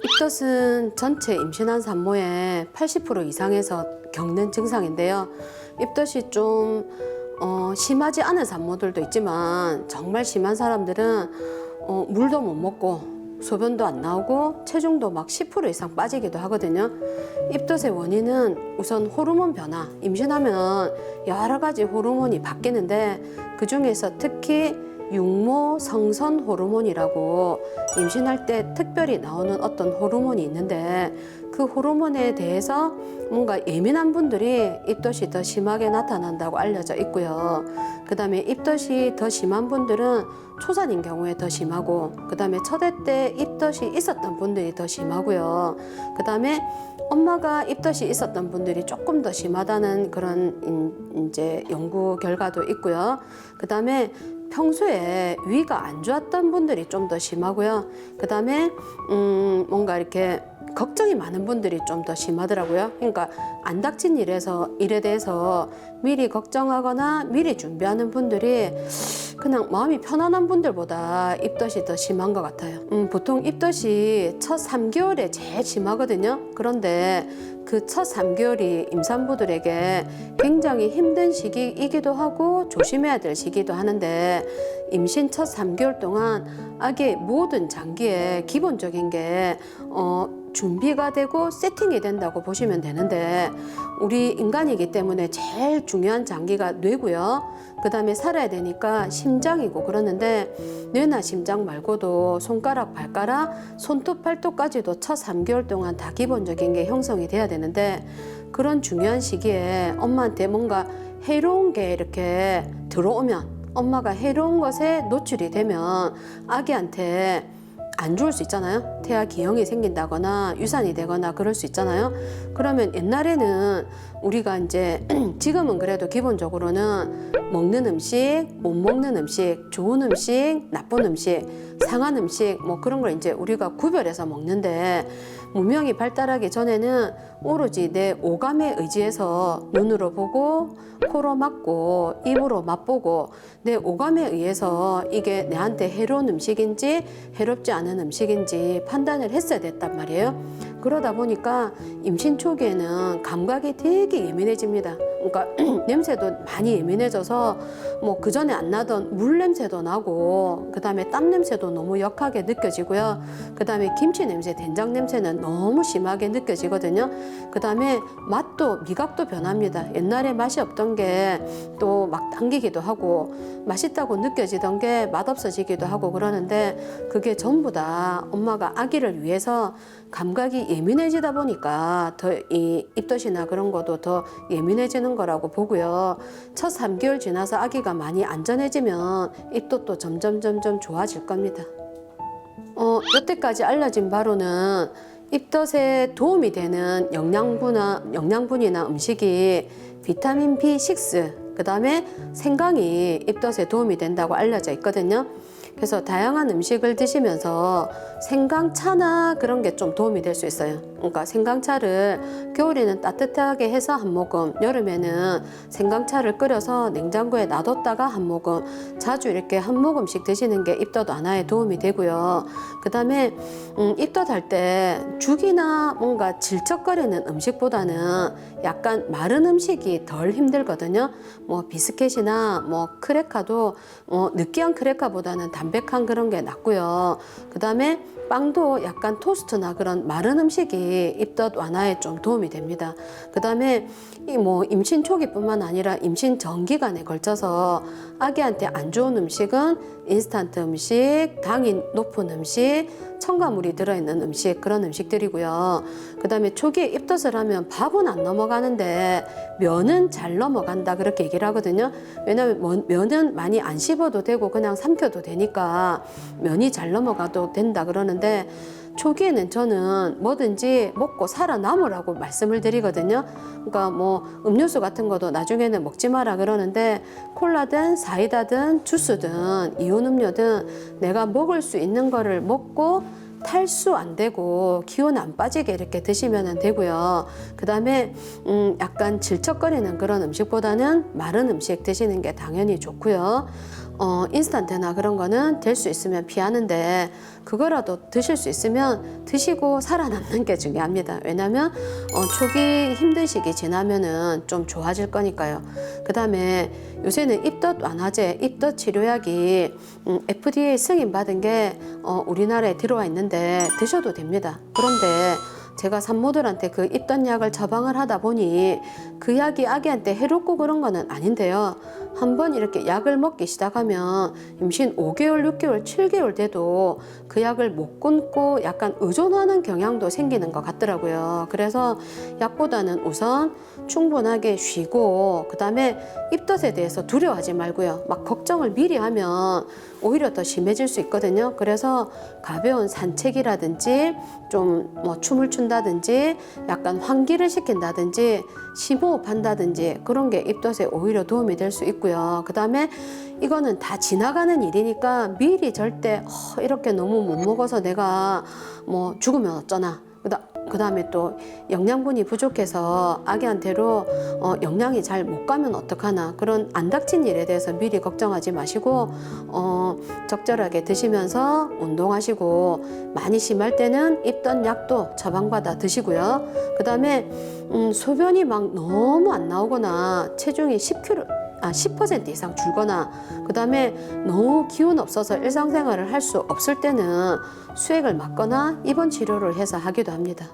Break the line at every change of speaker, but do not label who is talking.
입덧은 전체 임신한 산모의 80% 이상에서 겪는 증상인데요. 입덧이 좀 심하지 않은 산모들도 있지만 정말 심한 사람들은 물도 못 먹고 소변도 안 나오고 체중도 막 10% 이상 빠지기도 하거든요. 입덧의 원인은 우선 호르몬 변화, 임신하면 여러 가지 호르몬이 바뀌는데 그중에서 특히 육모 성선 호르몬이라고 임신할 때 특별히 나오는 어떤 호르몬이 있는데 그 호르몬에 대해서 뭔가 예민한 분들이 입덧이 더 심하게 나타난다고 알려져 있고요. 그 다음에 입덧이 더 심한 분들은 초산인 경우에 더 심하고, 그 다음에 첫애 때 입덧이 있었던 분들이 더 심하고요. 그 다음에 엄마가 입덧이 있었던 분들이 조금 더 심하다는 그런 이제 연구 결과도 있고요. 그 다음에 평소에 위가 안 좋았던 분들이 좀 더 심하고요. 그 다음에 뭔가 이렇게 걱정이 많은 분들이 좀 더 심하더라고요. 그러니까 안 닥친 일에 대해서 미리 걱정하거나 미리 준비하는 분들이 그냥 마음이 편안한 분들보다 입덧이 더 심한 것 같아요. 보통 입덧이 첫 3개월에 제일 심하거든요. 그런데 그 첫 3개월이 임산부들에게 굉장히 힘든 시기이기도 하고 조심해야 될 시기도 하는데, 임신 첫 3개월 동안 아기의 모든 장기에 기본적인 게 준비가 되고 세팅이 된다고 보시면 되는데, 우리 인간이기 때문에 제일 중요한 장기가 뇌고요. 그 다음에 살아야 되니까 심장이고 그러는데, 뇌나 심장 말고도 손가락, 발가락, 손톱, 팔톱까지도 첫 3개월 동안 다 기본적인 게 형성이 돼야 되는데, 그런 중요한 시기에 엄마한테 뭔가 해로운 게 이렇게 들어오면, 엄마가 해로운 것에 노출이 되면 아기한테 안 좋을 수 있잖아요. 태아 기형이 생긴다거나 유산이 되거나 그럴 수 있잖아요. 그러면 옛날에는 우리가 이제 지금은 그래도 기본적으로는 먹는 음식, 못 먹는 음식, 좋은 음식, 나쁜 음식, 상한 음식 뭐 그런 걸 이제 우리가 구별해서 먹는데, 문명이 발달하기 전에는 오로지 내 오감에 의지해서 눈으로 보고 코로 맡고 입으로 맛보고 내 오감에 의해서 이게 내한테 해로운 음식인지 해롭지 않은 음식인지 판단을 했어야 됐단 말이에요. 그러다 보니까 임신 초기에는 감각이 되게 예민해집니다. 그러니까 냄새도 많이 예민해져서 뭐 그전에 안 나던 물 냄새도 나고, 그 다음에 땀 냄새도 너무 역하게 느껴지고요. 그 다음에 김치 냄새, 된장 냄새는 너무 심하게 느껴지거든요. 그 다음에 맛도, 미각도 변합니다. 옛날에 맛이 없던 게 또 막 당기기도 하고, 맛있다고 느껴지던 게 맛없어지기도 하고 그러는데, 그게 전부 다 엄마가 아기를 위해서 감각이 예민해지다 보니까 더 이 입덧이나 그런 것도 더 예민해지는 거라고 보고요. 첫 3개월 지나서 아기가 많이 안전해지면 입덧도 점점 좋아질 겁니다. 여태까지 알려진 바로는 입덧에 도움이 되는 영양분이나 음식이 비타민 B6, 그 다음에 생강이 입덧에 도움이 된다고 알려져 있거든요. 그래서 다양한 음식을 드시면서 생강차나 그런 게 좀 도움이 될 수 있어요. 그러니까 생강차를 겨울에는 따뜻하게 해서 한 모금, 여름에는 생강차를 끓여서 냉장고에 놔뒀다가 한 모금, 자주 이렇게 한 모금씩 드시는 게 입덧 완화에 도움이 되고요. 그 다음에 입덧할 때 죽이나 뭔가 질척거리는 음식보다는 약간 마른 음식이 덜 힘들거든요. 뭐 비스켓이나 뭐 크래커도 느끼한 크래커보다는 담백한 그런 게 낫고요. 그 다음에 빵도 약간 토스트나 그런 마른 음식이 입덧 완화에 좀 도움이 됩니다. 그 다음에 뭐 임신 초기뿐만 아니라 임신 전 기간에 걸쳐서 아기한테 안 좋은 음식은 인스턴트 음식, 당이 높은 음식, 첨가물이 들어있는 음식, 그런 음식들이고요. 그 다음에 초기에 입덧을 하면 밥은 안 넘어가는데 면은 잘 넘어간다, 그렇게 얘기를 하거든요. 왜냐하면 면은 많이 안 씹어도 되고 그냥 삼켜도 되니까 면이 잘 넘어가도 된다 그러는데, 초기에는 저는 뭐든지 먹고 살아남으라고 말씀을 드리거든요. 그러니까 뭐 음료수 같은 것도 나중에는 먹지 마라 그러는데, 콜라든 사이다든 주스든 이온 음료든 내가 먹을 수 있는 거를 먹고 탈수 안 되고 기운 안 빠지게 이렇게 드시면 되고요. 그 다음에 약간 질척거리는 그런 음식보다는 마른 음식 드시는 게 당연히 좋고요. 인스턴트나 그런 거는 될 수 있으면 피하는데 그거라도 드실 수 있으면 드시고 살아남는 게 중요합니다. 왜냐하면 초기 힘든 시기 지나면은 좀 좋아질 거니까요. 그 다음에 요새는 입덧 완화제, 입덧 치료약이 FDA 승인 받은 게 우리나라에 들어와 있는데 드셔도 됩니다. 그런데 제가 산모들한테 그 입덧약을 처방을 하다 보니 그 약이 아기한테 해롭고 그런 거는 아닌데요. 한번 이렇게 약을 먹기 시작하면 임신 5개월, 6개월, 7개월 돼도 그 약을 못 끊고 약간 의존하는 경향도 생기는 것 같더라고요. 그래서 약보다는 우선 충분하게 쉬고 그 다음에 입덧에 대해서 두려워하지 말고요. 막 걱정을 미리 하면 오히려 더 심해질 수 있거든요. 그래서 가벼운 산책이라든지 좀 뭐 춤을 춘다든지 약간 환기를 시킨다든지 심호흡 한다든지 그런 게 입덧에 오히려 도움이 될 수 있고요. 그 다음에 이거는 다 지나가는 일이니까 미리 절대 이렇게 너무 못 먹어서 내가 뭐 죽으면 어쩌나, 그 다음에 또 영양분이 부족해서 아기한테로 영양이 잘 못 가면 어떡하나, 그런 안 닥친 일에 대해서 미리 걱정하지 마시고 적절하게 드시면서 운동하시고 많이 심할 때는 입덧 약도 처방받아 드시고요. 그 다음에 소변이 막 너무 안 나오거나 체중이 10% 이상 줄거나 그 다음에 너무 기운 없어서 일상생활을 할 수 없을 때는 수액을 맞거나 입원 치료를 해서 하기도 합니다.